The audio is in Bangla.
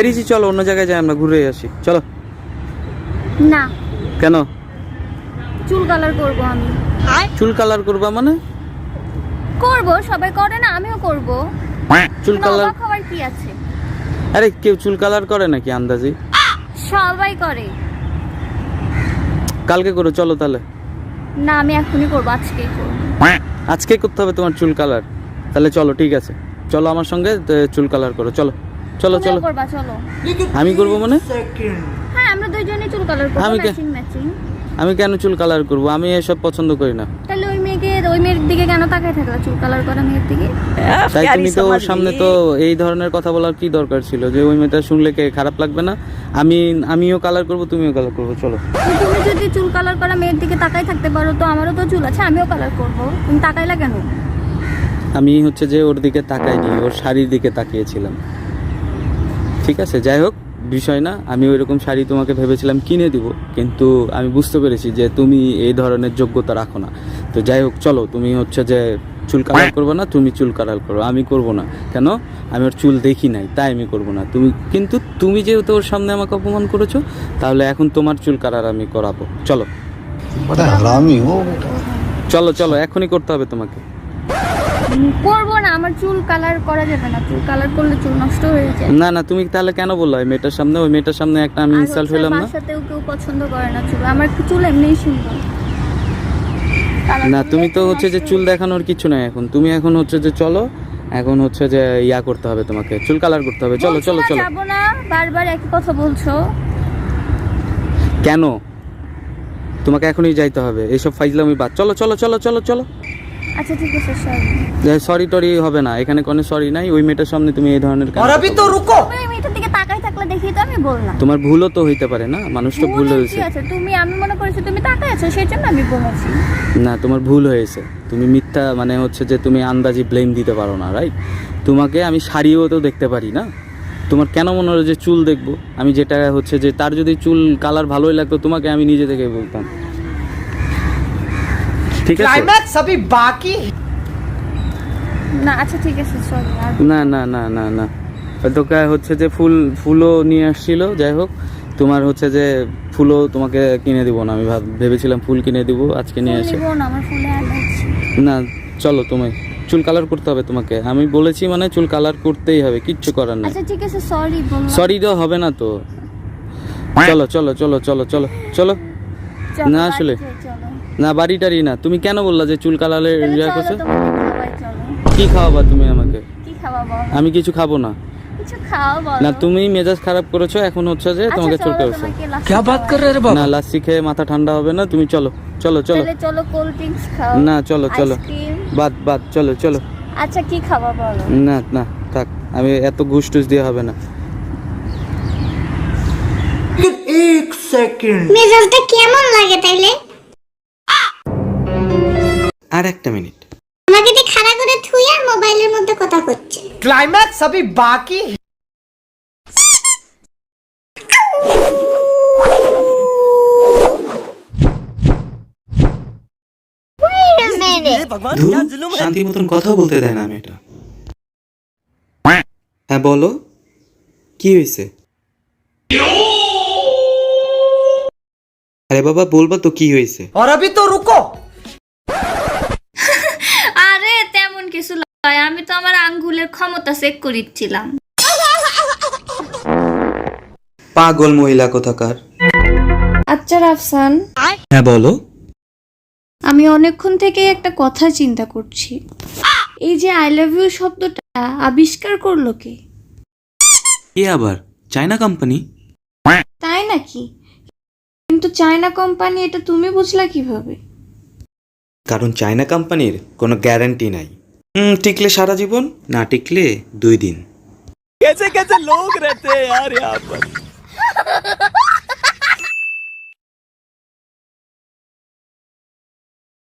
রিচি চলো অন্য জায়গায় যাই, আমরা ঘুরে আসি, চলো। না। কেন? চুল কালার করব আমি। চুল কালার করবা মানে? করব, সবাই করে না, আমিও করব। চুল কালার খাবার কি আছে? আরে কেউ চুল কালার করে নাকি আন্দাজি? সবাই করে। কালকে করো, চলো তাহলে। না, আমি এখনই করব, আজকেই করব। আজকে করতে হবে তোমার চুল কালার? তাহলে চলো, ঠিক আছে, চলো আমার সঙ্গে চুল কালার করো, চলো চলো চলো। করবা, চলো। আমি করব মানে? হ্যাঁ, আমরা দুইজনেই চুল কালার করব, আমি ম্যাচিং ম্যাচিং। আমি কেন চুল কালার করব? আমি এসব পছন্দ করি না। তাহলে ওই মেয়ের দিকে কেন তাকায় থাকলা, চুল কালার করা মেয়ের দিকে? তাই তুমি তো ওর সামনে তো এই ধরনের কথা বলার কি দরকার ছিল? যে ওই মেয়েটা শুনলে কে খারাপ লাগবে না? আমিও কালার করব, তুমিও কালার করবো, চলো। তুমি যদি চুল কালার করা মেয়ের দিকে তাকাই থাকতে পারো, তো আমারও তো চুল আছে, আমিও কালার করব। তুমি তাকাইলা কেন? আমি হচ্ছে যে ওর দিকে তাকাইনি, ওর শাড়ির দিকে তাকিয়েছিলাম। ঠিক আছে, যাই হোক, বিষয় না। আমি ওইরকম শাড়ি তোমাকে ভেবেছিলাম কিনে দিব, কিন্তু আমি বুঝতে পেরেছি যে তুমি এই ধরনের যোগ্যতা রাখো না। তো যাই হোক, চলো। তুমি হচ্ছে যে চুল কালার করবে না, তুমি চুল কালার করো, আমি করব না। কেন? আমি ওর চুল দেখি নাই, তাই আমি করব না। তুমি যেহেতু ওর সামনে আমাকে অপমান করেছো, তাহলে এখন তোমার চুল কালার আমি করাবো, চলো। চলো চলো, এখনই করতে হবে তোমাকে। করব না, আমার চুল কালার করা যাবে না, চুল কালার করলে চুল নষ্ট হয়ে যায়। না না, তুমি তাহলে কেন বললো ওই মেয়েটার সামনে? ওই মেয়েটার সামনে একটা আমি ইনসাল্ট হইলাম না? বাসাতেও কেউ পছন্দ করে না চুল, আমার চুল এমনিই সুন্দর। না, তুমি তো হচ্ছে যে চুল দেখানোর কিছু নাই এখন। তুমি এখন হচ্ছে যে চলো, এখন হচ্ছে যে ইয়া করতে হবে, তোমাকে চুল কালার করতে হবে, চলো চলো চলো। যাবো না, বারবার একই কথা বলছো কেন? তোমাকে এখনই যাইতে হবে, এইসব ফাইজলামি বাদ। চলো চলো চলো চলো চলো। আচ্ছা ঠিক আছে, সরি। সরি টরি হবে না, এখানে কোনো সরি নাই। ওই মেয়েটার সামনে তুমি এই ধরনের और अभी तो रुको। তুমি মেয়েটার দিকে তাকাই থাকলে দেখি তো আমি বললাম। তোমার ভুলও তো হইতে পারে না, মানুষ তো ভুল হয়েছে। ঠিক আছে, আমি মনে করেছি তুমি তাকাই আছো, সেই জন্য আমি বলেছি। না, তোমার ভুল হয়েছে। তুমি মিথ্যা মানে হচ্ছে যে তুমি আন্দাজি ব্লেম দিতে পারো না, রাইট? তোমাকে আমি শাড়িও তো দেখতে পারি না। তোমার কেন মনে হলো যে চুল দেখবো? আমি যেটা হচ্ছে যে তার যদি চুল কালার ভালোই লাগতো, তোমাকে আমি নিজে থেকে বলতাম। ঠিক আছে, क्लाइमैक्स अभी बाकी। না আচ্ছা ঠিক আছে, সরি। না না না না না, তোকে হচ্ছে যে ফুলও নিয়ে আসছিল। যাই হোক, তোমার হচ্ছে যে ফুলও তোমাকে কিনে দিব না। আমি ভেবেছিলাম ফুল কিনে দিব, আজকে নিয়ে আসে। আমার ফুলে অ্যালার্জি। না, চলো, তুমি চুল কালার করতে হবে তোমাকে। আমি বলেছি মানে চুল কালার করতেই হবে, কিচ্ছু করার নাই। আচ্ছা ঠিক আছে, সরি বললাম। সরি তো হবে না তো। চলো চলো চলো চলো চলো চলো। চলো, না আসলে চলো। না, বাড়িটারি না। তুমি কেন বললা যে চুল কালারের তাহলে ইয়া চলো, করছো? তোমাকে খাওয়াই, চলো। কি খাওয়াবা তুমি আমাকে? কি খাওয়াবো? আমি কিছু খাবো না। কিছু খাও বলো। না, তুমি মেজাজ খারাপ করেছো, এখন হচ্ছে যে তোমাকে চলতে হচ্ছে। क्या बात कर रहे रे না, লাস্সি খেয়ে মাথা ঠান্ডা হবে না। তুমি চলো চলো চলো। তাহলে চলো, কোল্ড ড্রিঙ্কস খাও। না, চলো চলো, আইসক্রিম। বাদ, চলো চলো। আচ্ছা কি খাওয়া বলো? না না, থাক, আমি এত ঘুষ টুস দিয়ে হবে না। एक सेकंड। মেজাজটা কেমন লাগে তাইলে? আর একটা মিনিট। আমাকে দিয়ে খাড়া করে থুই আর মোবাইলের মধ্যে কথা হচ্ছে। क्लाइमैक्स अभी बाकी। শান্তি মতন কথা বলতে দেয় না মেয়েটা। হ্যাঁ বলো, কি হয়েছে? আরে বাবা, বলবা তো কি হয়েছে? और अभी तो रुको। আরে তেমন কিছু নয়, আমি তো আমার আঙ্গুলের ক্ষমতা চেক করিচ্ছিলাম। পাগল মহিলা কোথাকার। আচ্ছা রাফসান, হ্যাঁ বলো। আমি অনেকক্ষণ থেকে একটা কথা চিন্তা করছি। এই যে আই লাভ ইউ শব্দটা আবিষ্কার করলো কে? কি আবার? China company? তাই নাকি? কিন্তু চায়না কোম্পানি, এটা তুমি বুঝলা কিভাবে? কারণ চায়না কোম্পানির কোনো গ্যারান্টি নাই। টিকলে সারা জীবন, না টিকলে 2 দিন। कैसे कैसे लोग रहते हैं यार यहाँ पर।